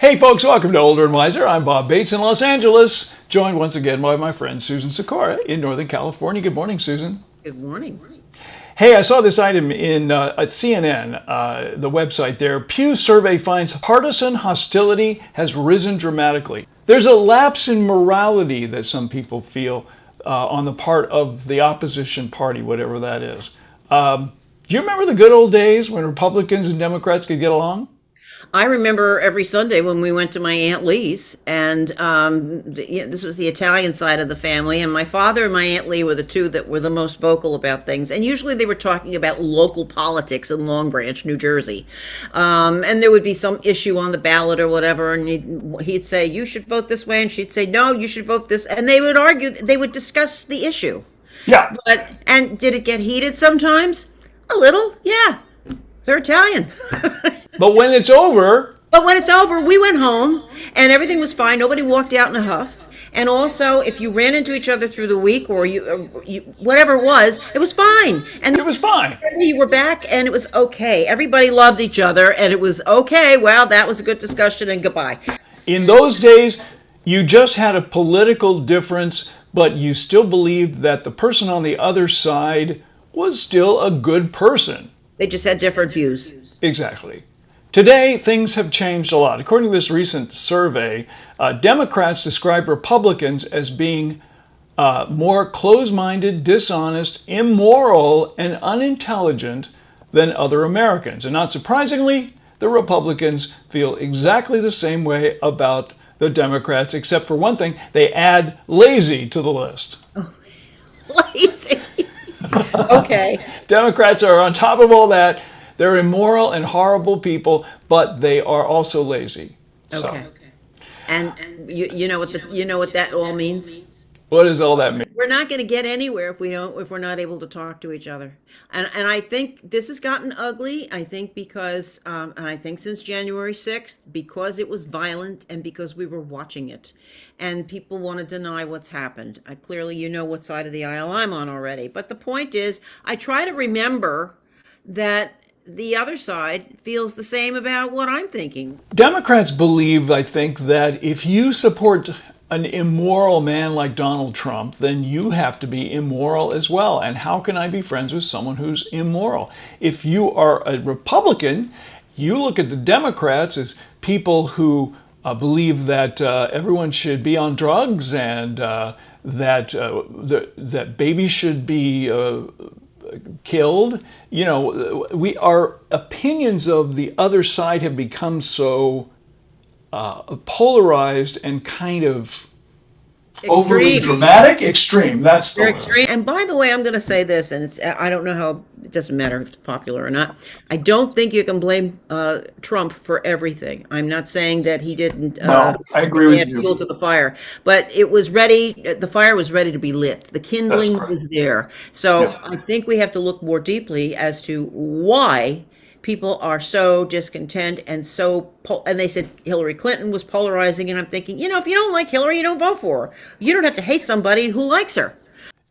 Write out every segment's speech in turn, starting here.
Hey folks, welcome to Older and Wiser. I'm Bob Bates in Los Angeles, joined once again by my friend Susan Sikora in Northern California. Good morning, Susan. Good morning. Hey, I saw this item at CNN, the website there. Pew survey finds partisan hostility has risen dramatically. There's a lapse in morality that some people feel on the part of the opposition party, whatever that is. Do you remember the good old days when Republicans and Democrats could get along? I remember every Sunday when we went to my Aunt Lee's, and this was the Italian side of the family, and my father and my Aunt Lee were the two that were the most vocal about things. And usually they were talking about local politics in Long Branch, New Jersey. And there would be some issue on the ballot or whatever, and he'd say, you should vote this way, and she'd say, no, you should vote this. And they would argue, they would discuss the issue. Yeah. And did it get heated sometimes? A little, yeah. They're Italian. But when it's over, we went home and everything was fine. Nobody walked out in a huff. And also, if you ran into each other through the week or you whatever it was fine. And it was fine. you were back and it was okay. Everybody loved each other and it was okay. Well, that was a good discussion and goodbye. In those days, you just had a political difference, but you still believed that the person on the other side was still a good person. They just had different views. Exactly. Today, things have changed a lot. According to this recent survey, Democrats describe Republicans as being more closed-minded, dishonest, immoral, and unintelligent than other Americans. And not surprisingly, the Republicans feel exactly the same way about the Democrats, except for one thing, they add lazy to the list. Lazy. Okay. Democrats are on top of all that. They're immoral and horrible people, but they are also lazy. Okay. And you know what that all means? What does all that mean? We're not going to get anywhere if we're not able to talk to each other. And I think this has gotten ugly. I think because and I think since January 6th, because it was violent and because we were watching it, and people want to deny what's happened. Clearly, you know what side of the aisle I'm on already. But the point is, I try to remember that the other side feels the same about what I'm thinking. Democrats believe, I think, that if you support an immoral man like Donald Trump, then you have to be immoral as well. And how can I be friends with someone who's immoral? If you are a Republican, you look at the Democrats as people who believe that everyone should be on drugs and that babies should be killed. You know, our opinions of the other side have become so polarized and kind of overly dramatic. Extreme. That's the word. Extreme. And by the way, I'm going to say this, and I don't know how, it doesn't matter if it's popular or not. I don't think you can blame Trump for everything. I'm not saying that he didn't No, I agree with you. fuel to the fire, but it was ready. The fire was ready to be lit. The kindling was there. So Yeah. I think we have to look more deeply as to why people are so discontent and and they said Hillary Clinton was polarizing, and I'm thinking, if you don't like Hillary, you don't vote for her. You don't have to hate somebody who likes her.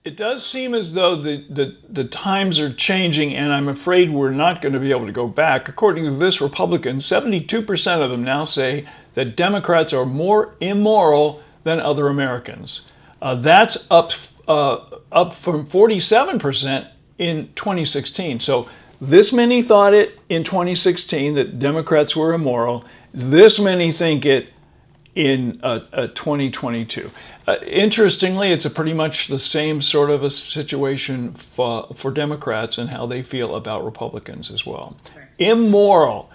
It does seem as though the times are changing, and I'm afraid we're not going to be able to go back. According to this Republican, 72% of them now say that Democrats are more immoral than other Americans. That's up from 47% in 2016. So this many thought it in 2016 that Democrats were immoral. This many think it in 2022. Interestingly, it's pretty much the same sort of a situation for Democrats and how they feel about Republicans as well. Immoral.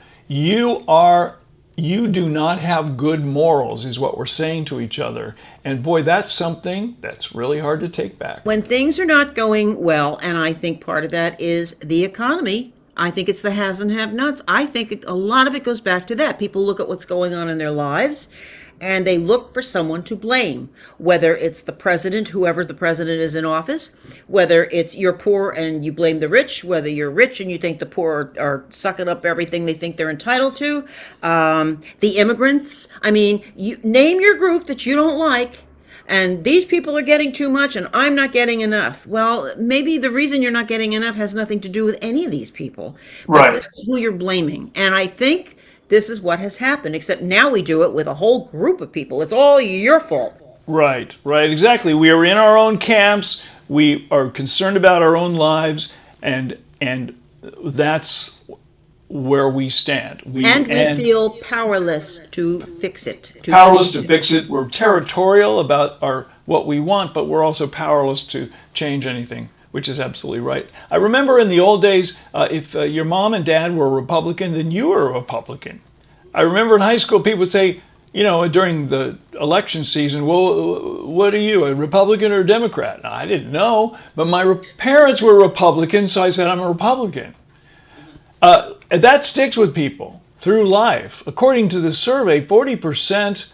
You do not have good morals, is what we're saying to each other. And boy, that's something that's really hard to take back. When things are not going well, and I think part of that is the economy, I think it's the haves and have-nots. I think a lot of it goes back to that. People look at what's going on in their lives, and they look for someone to blame, whether it's the president, whoever the president is in office, whether it's you're poor and you blame the rich, whether you're rich and you think the poor are sucking up everything they think they're entitled to, the immigrants. I mean, you name your group that you don't like, and these people are getting too much and I'm not getting enough. Well, maybe the reason you're not getting enough has nothing to do with any of these people, but Right. that's who you're blaming. And I think this is what has happened, except now we do it with a whole group of people. It's all your fault. Right, right, exactly. We are in our own camps. We are concerned about our own lives, and that's where we stand. And we feel powerless to fix it. Powerless to fix it. We're territorial about what we want, but we're also powerless to change anything, which is absolutely right. I remember in the old days, if your mom and dad were a Republican, then you were a Republican. I remember in high school, people would say, during the election season, well, what are you, a Republican or a Democrat? I didn't know, but my parents were Republicans, so I said I'm a Republican. That sticks with people through life. According to the survey, 40%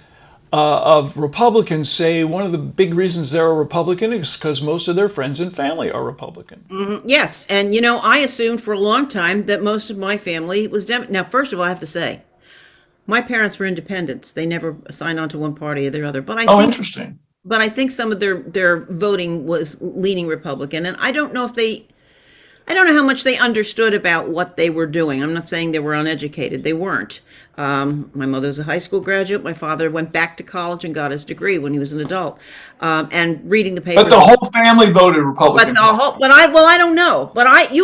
of Republicans say one of the big reasons they're a Republican is because most of their friends and family are Republican. Mm-hmm. Yes, and I assumed for a long time that most of my family was Democrat. Now, first of all, I have to say, my parents were independents. They never signed on to one party or the other. But Interesting. But I think some of their voting was leaning Republican, and I don't know how much they understood about what they were doing. I'm not saying they were uneducated. They weren't. My mother's a high school graduate. My father went back to college and got his degree when he was an adult. And reading the papers. But the whole family voted Republican. I don't know. But I'm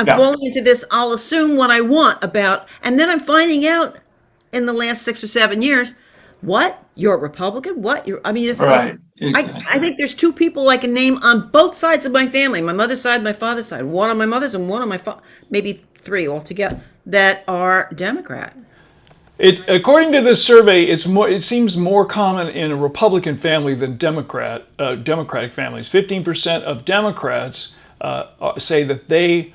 falling into this. I'll assume what I want about, and then I'm finding out in the last 6 or 7 years, what? You're a Republican? What? It's right. Like, Exactly. I think there's two people I can name on both sides of my family, my mother's side, my father's side, one on my mother's and one on my maybe three altogether, that are Democrat. According to this survey, it seems more common in a Republican family than Democratic families. 15% of Democrats say that they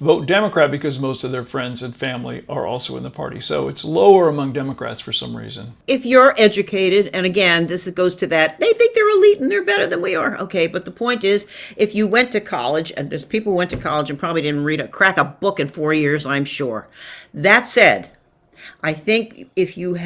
vote Democrat because most of their friends and family are also in the party. So it's lower among Democrats for some reason. If you're educated, and again, this goes to that, they think they're elite and they're better than we are. Okay, but the point is, if you went to college, and there's people who went to college and probably didn't crack a book in 4 years, I'm sure. That said, I think if you're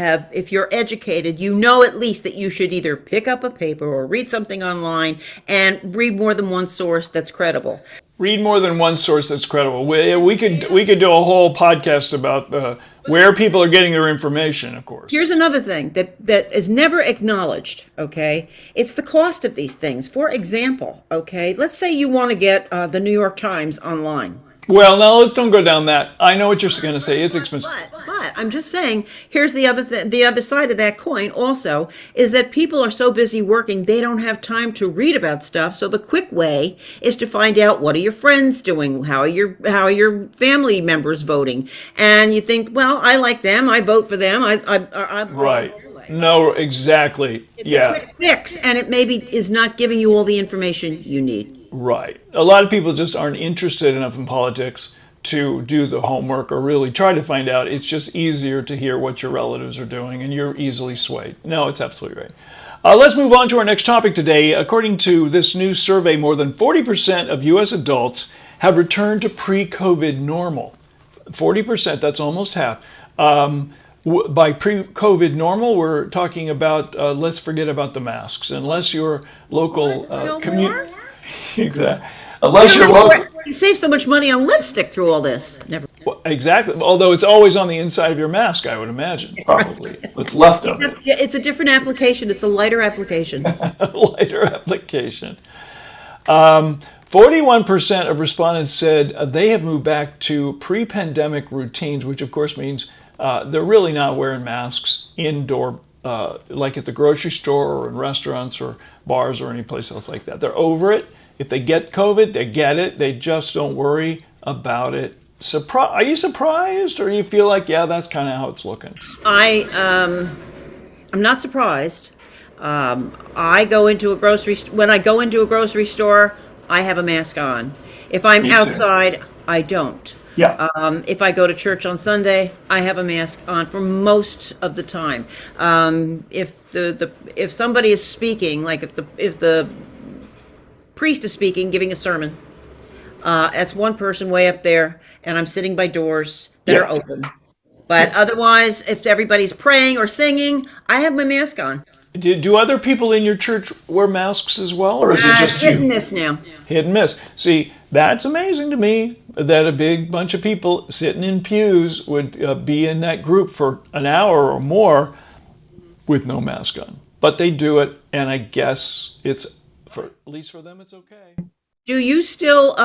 educated, at least that you should either pick up a paper or read something online and read more than one source that's credible. Read more than one source that's credible. We could do a whole podcast about where people are getting their information, of course. Here's another thing that is never acknowledged, okay? It's the cost of these things. For example, okay, let's say you want to get the New York Times online. Well, now let's don't go down that. I know what you're going to say. It's expensive. But I'm just saying, here's the other side of that coin also, is that people are so busy working, they don't have time to read about stuff. So the quick way is to find out, what are your friends doing? How are your family members voting? And you think, well, I like them. I vote for them. I'm right. No, exactly. It's a quick fix, and it maybe is not giving you all the information you need. Right. A lot of people just aren't interested enough in politics to do the homework or really try to find out. It's just easier to hear what your relatives are doing, and you're easily swayed. No, it's absolutely right. Let's move on to our next topic today. According to this new survey, more than 40% of U.S. adults have returned to pre-COVID normal. 40%, that's almost half. By pre-COVID normal, we're talking about, let's forget about the masks. Unless your local community... Exactly. Unless you save so much money on lipstick through all this. Never. Well, exactly. Although it's always on the inside of your mask, I would imagine. Probably. What's left of it. It's a different application. It's a lighter application. Lighter application. 41% of respondents said they have moved back to pre-pandemic routines, which of course means they're really not wearing masks indoor, like at the grocery store or in restaurants or bars or any place else like that. They're over it. If they get COVID, they get it. They just don't worry about it. Are you surprised, or you feel like, yeah, that's kind of how it's looking? I'm not surprised. When I go into a grocery store, I have a mask on. If I'm outside, I don't. Yeah. If I go to church on Sunday, I have a mask on for most of the time. If somebody is speaking, like if the priest is speaking, giving a sermon, that's one person way up there, and I'm sitting by doors that are open. But otherwise, if everybody's praying or singing, I have my mask on. Do other people in your church wear masks as well, or is it just hit and miss now? Hit and miss. See, That's amazing to me that a big bunch of people sitting in pews would be in that group for an hour or more with no mask on. But they do it, and I guess it's for at least for them, it's okay. Do you still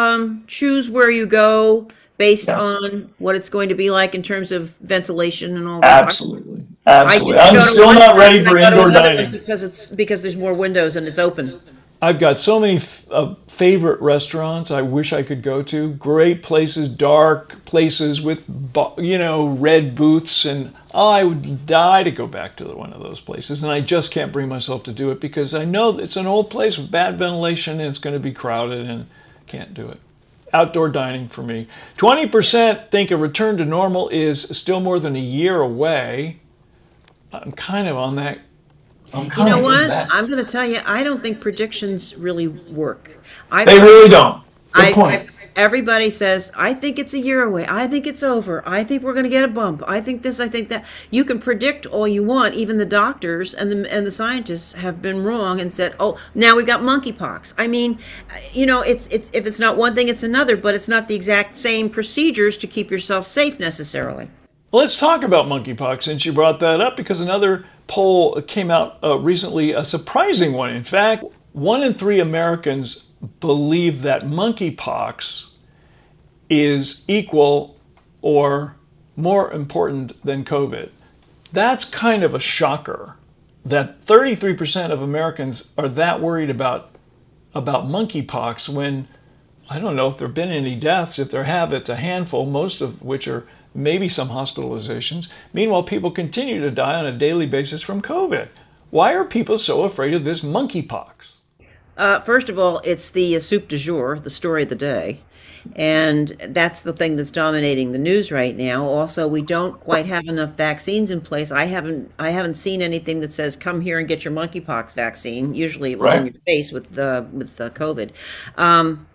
choose where you go based Yes, on what it's going to be like in terms of ventilation and all that? absolutely, I absolutely. used to I'm go to still one not church ready and I for go to indoor another one dining. because there's more windows and it's open. I've got so many favorite restaurants I wish I could go to. Great places, dark places with red booths, and I would die to go back to one of those places. And I just can't bring myself to do it because I know it's an old place with bad ventilation and it's going to be crowded, and can't do it. Outdoor dining for me. 20% think a return to normal is still more than a year away. I'm kind of on that. I'm You kind know of in what? that. I'm going to tell you, I don't think predictions really work. I've They heard really don't. Good point. everybody says, I think it's a year away. I think it's over. I think we're going to get a bump. I think this, I think that. You can predict all you want. Even the doctors and the scientists have been wrong and said, "Oh, now we've got monkeypox." I mean, it's if it's not one thing, it's another, but it's not the exact same procedures to keep yourself safe necessarily. Let's talk about monkeypox since you brought that up, because another poll came out recently, a surprising one. In fact, 1 in 3 Americans believe that monkeypox is equal or more important than COVID. That's kind of a shocker that 33% of Americans are that worried about monkeypox when I don't know if there have been any deaths. If there have, it's a handful, most of which are maybe some hospitalizations. Meanwhile, people continue to die on a daily basis from COVID. Why are people so afraid of this monkeypox? First of all, it's the soup du jour, the story of the day. And that's the thing that's dominating the news right now. Also, we don't quite have enough vaccines in place. I haven't seen anything that says come here and get your monkeypox vaccine. Usually it was in Right. your face with the COVID. Um,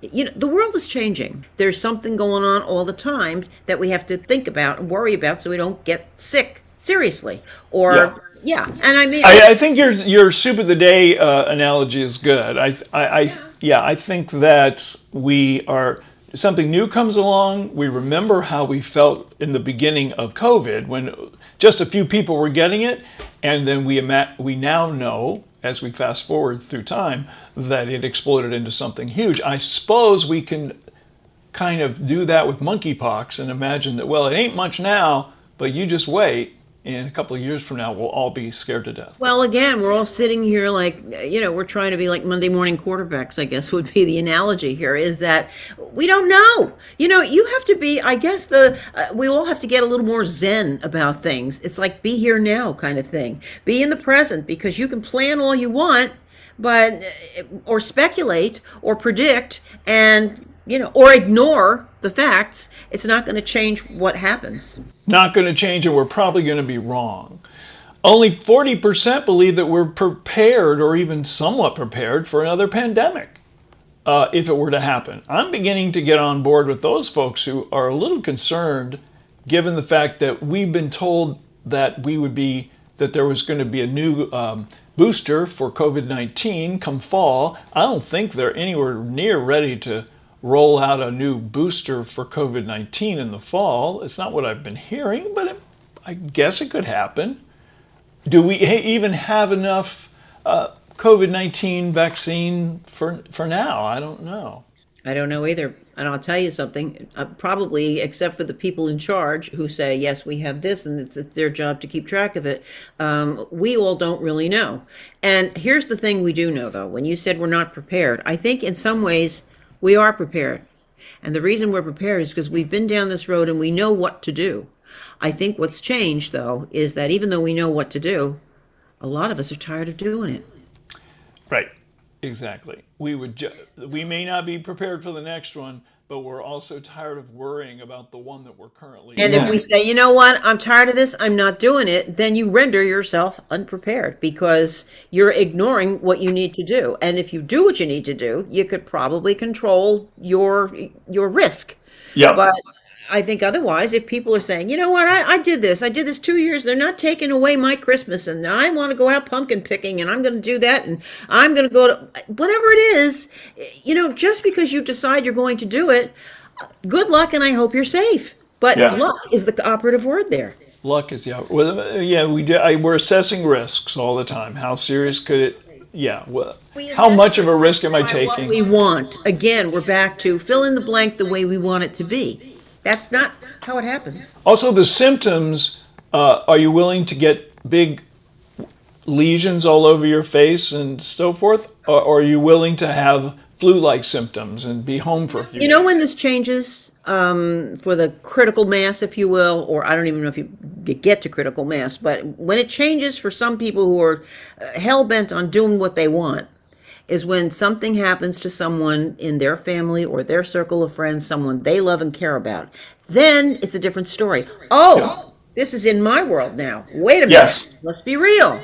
the world is changing. There's something going on all the time that we have to think about and worry about so we don't get sick seriously. Yeah. Or yeah, and I mean, I think your soup of the day analogy is good. Yeah, I think that we are something new comes along. We remember how we felt in the beginning of COVID when just a few people were getting it, and then we now know as we fast forward through time that it exploded into something huge. I suppose we can kind of do that with monkeypox and imagine that, well, it ain't much now, but you just wait. In a couple of years from now, we'll all be scared to death. well, again, we're all sitting here like, we're trying to be like Monday morning quarterbacks, I guess would be the analogy here, is that we don't know. You have to be, I guess, we all have to get a little more zen about things. It's like be here now kind of thing. Be in the present because you can plan all you want, but, or speculate or predict and, or ignore the facts. It's not going to change what happens. Not going to change, and we're probably going to be wrong. Only 40% believe that we're prepared or even somewhat prepared for another pandemic if it were to happen. I'm beginning to get on board with those folks who are a little concerned given the fact that we've been told that that there was going to be a new booster for COVID-19 come fall. I don't think they're anywhere near ready to roll out a new booster for COVID-19 in the fall. It's not what I've been hearing, but I guess it could happen. Do we even have enough COVID-19 vaccine for now? I don't know. I don't know either. And I'll tell you something, probably except for the people in charge who say, yes, we have this, and it's their job to keep track of it. We all don't really know. And here's the thing we do know, though. When you said we're not prepared, I think in some ways we are prepared. And the reason we're prepared is because we've been down this road and we know what to do. I think what's changed, though, is that even though we know what to do, a lot of us are tired of doing it. Right. Exactly. We may not be prepared for the next one, but we're also tired of worrying about the one that we're currently And if we in. say, you know what, I'm tired of this, I'm not doing it, then you render yourself unprepared because you're ignoring what you need to do. And if you do what you need to do, you could probably control your risk. Yep. But I think otherwise, if people are saying, you know what, I did this 2 years, they're not taking away my Christmas, and I want to go out pumpkin picking, and I'm going to do that, and I'm going to go to whatever it is, just because you decide you're going to do it, good luck, and I hope you're safe. But Yeah. luck is the operative word there. Luck is yeah. We do. We're assessing risks all the time. How serious could it? Yeah. Well, We how assess much of a this risk am I by what taking? we want. Again, we're back to fill in the blank the way we want it to be. That's not how it happens. Also, the symptoms. Are you willing to get big lesions all over your face and so forth, or are you willing to have flu-like symptoms and be home for a few You know days? when this changes for the critical mass, if you will, or I don't even know if you get to critical mass, but when it changes for some people who are hell bent on doing what they want, is when something happens to someone in their family or their circle of friends, someone they love and care about. Then it's a different story. Oh, this is in my world now. Wait a minute. Yes. Let's be real.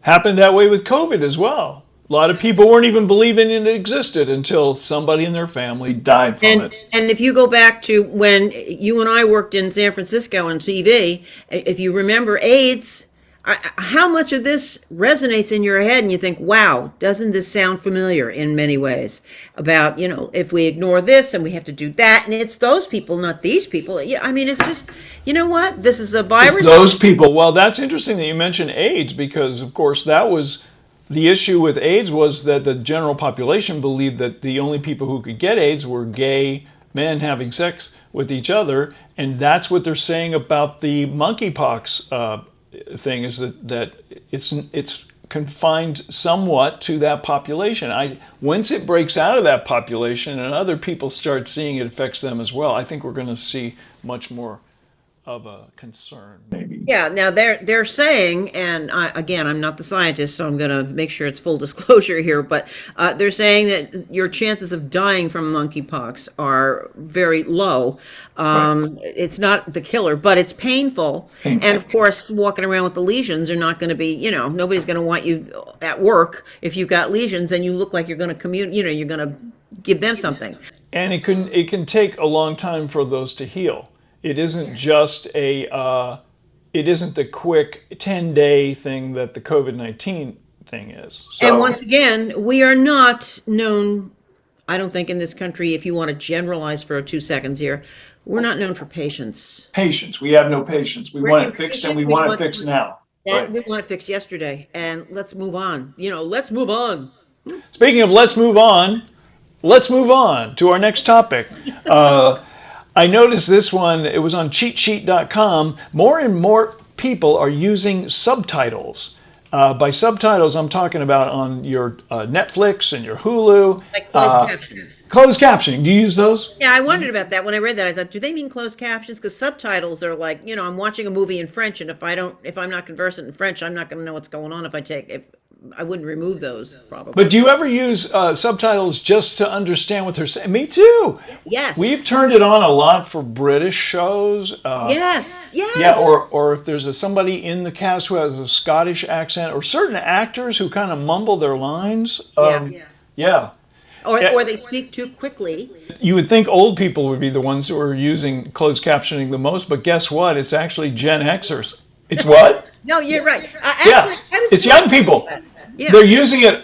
Happened that way with COVID as well. A lot of people weren't even believing it existed until somebody in their family died from And it. and if you go back to when you and I worked in San Francisco on TV, if you remember AIDS, how much of this resonates in your head and you think, wow, doesn't this sound familiar in many ways about, if we ignore this and we have to do that, and it's those people, not these people. Yeah, I mean, it's just, you know what? This is a It's virus. those people. Well, that's interesting that you mentioned AIDS because, of course, that was the issue with AIDS was that the general population believed that the only people who could get AIDS were gay men having sex with each other, and that's what they're saying about the monkeypox thing is that it's confined somewhat to that population. Once it breaks out of that population and other people start seeing it affects them as well, I think we're going to see much more of a concern, maybe. Yeah, now they're saying, and again, I'm not the scientist, so I'm going to make sure it's full disclosure here, but they're saying that your chances of dying from monkeypox are very low. It's not the killer, but it's painful. And of course, walking around with the lesions are not going to be, nobody's going to want you at work if you've got lesions and you look like you're going to you're going to give them something. And it can take a long time for those to heal. It isn't just it isn't the quick 10-day thing that the COVID-19 thing is. So, And once again, we are not known, I don't think in this country, if you want to generalize for 2 seconds here, we're not known for patience. patience. We have no patience. We We're want it fixed, and impatient. we We want it want fixed now. That we want it fixed yesterday, and let's move on. Let's move on. Speaking of let's move on to our next topic. I noticed this one, it was on cheatsheet.com. More and more people are using subtitles. By subtitles, I'm talking about on your Netflix and your Hulu. Like closed captions. Closed captioning, do you use those? Yeah, I wondered about that when I read that. I thought, do they mean closed captions? Because subtitles are like, I'm watching a movie in French, and if I'm not conversant in French, I'm not going to know what's going on. If I wouldn't remove those probably. But do you ever use subtitles just to understand what they're saying? Me too. Yes. We've turned it on a lot for British shows. Yes. Yeah, or if there's somebody in the cast who has a Scottish accent, or certain actors who kind of mumble their lines. Yeah. Or they speak too quickly. You would think old people would be the ones who are using closed captioning the most, but guess what? It's actually Gen Xers. It's what? No, you're right. Yeah, Actually, I was it's young people. Yeah. They're using it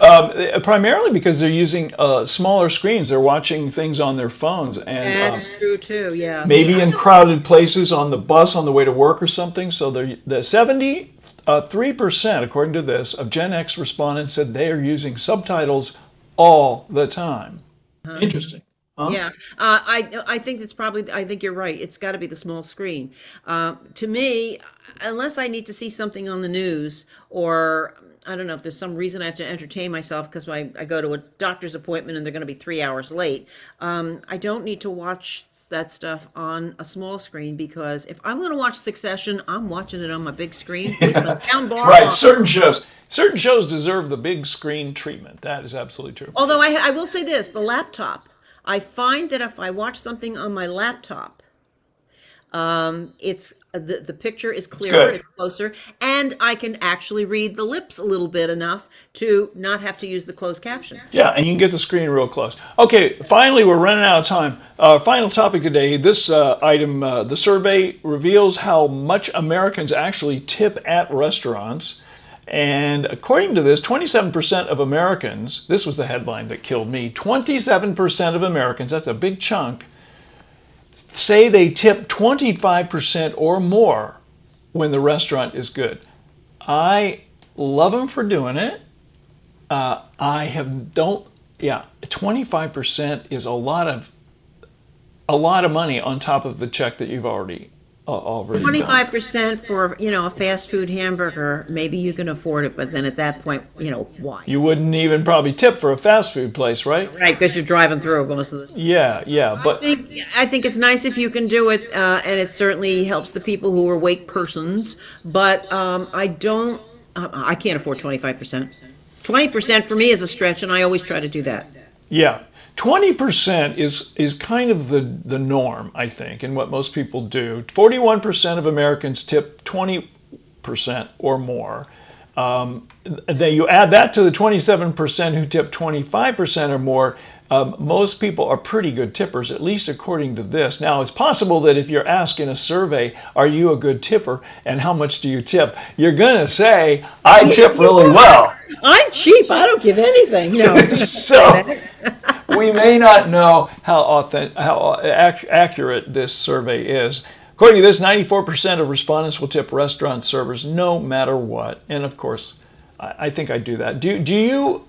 primarily because they're using smaller screens. They're watching things on their phones, and That's true too. Yeah. maybe See, in crowded places on the bus on the way to work or something. So the 73%, according to this, of Gen X respondents said they are using subtitles all the time. Interesting. Huh? Yeah, I think it's probably. I think you're right. It's got to be the small screen. To me, unless I need to see something on the news, or I don't know if there's some reason I have to entertain myself because I go to a doctor's appointment and they're going to be 3 hours late. I don't need to watch that stuff on a small screen, because if I'm going to watch Succession, I'm watching it on my big screen with my sound bar Right, on. certain shows deserve the big screen treatment. That is absolutely true. Although I will say this, the laptop. I find that if I watch something on my laptop, It's the picture is It's clearer, good. it's closer, and I can actually read the lips a little bit enough to not have to use the closed caption. Yeah, and you can get the screen real close. Okay, finally, we're running out of time. Final topic today. This item, the survey reveals how much Americans actually tip at restaurants. And according to this, 27% of Americans, this was the headline that killed me, 27% of Americans, that's a big chunk, say they tip 25% or more when the restaurant is good. I love them for doing it. I have don't yeah, 25% is a lot of money on top of the check that you've already done. 25% for, a fast food hamburger, maybe you can afford it, but then at that point, why? You wouldn't even probably tip for a fast food place, right? Right, because you're driving through most of the time. Yeah, but I think it's nice if you can do it, and it certainly helps the people who are weight persons. But I can't afford 25%. 20% for me is a stretch, and I always try to do that. yeah, 20% is kind of the norm, I think, and what most people do. 41% of Americans tip 20% or more. Then you add that to the 27% who tip 25% or more. Most people are pretty good tippers, at least according to this. Now, it's possible that if you're asked in a survey, are you a good tipper and how much do you tip? You're going to say, I tip really well. I'm cheap. I don't give anything. No. So we may not know how accurate this survey is. According to this, 94% of respondents will tip restaurant servers no matter what. And of course, I think I do that. Do you,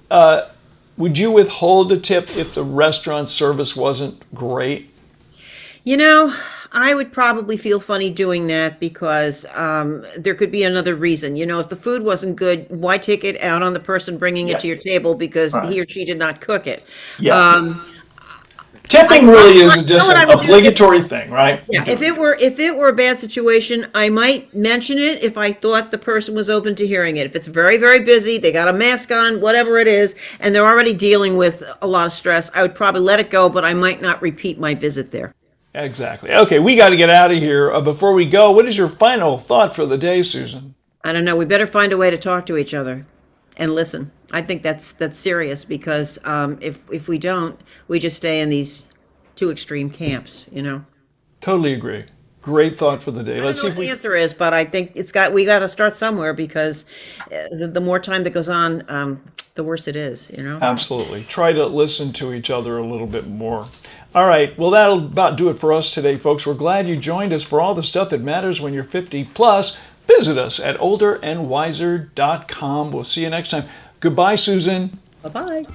would you withhold a tip if the restaurant service wasn't great? I would probably feel funny doing that because there could be another reason. If the food wasn't good, why take it out on the person bringing it to your table because he or she did not cook it? Yeah. Tipping really is just an obligatory thing, right? Yeah, if it were a bad situation, I might mention it if I thought the person was open to hearing it. If it's very, very busy, they got a mask on, whatever it is, and they're already dealing with a lot of stress, I would probably let it go, but I might not repeat my visit there. Exactly. Okay, we got to get out of here. Before we go, what is your final thought for the day, Susan? I don't know. We better find a way to talk to each other and listen. I think that's serious because if we don't, we just stay in these two extreme camps. Totally agree. Great thought for the day. I Let's don't see know if what the we. answer is, but I think we got to start somewhere because the more time that goes on, the worse it is. Absolutely. Try to listen to each other a little bit more. All right. Well, that'll about do it for us today, folks. We're glad you joined us for all the stuff that matters when you're 50 plus. Visit us at olderandwiser.com. We'll see you next time. Goodbye, Susan. Bye bye.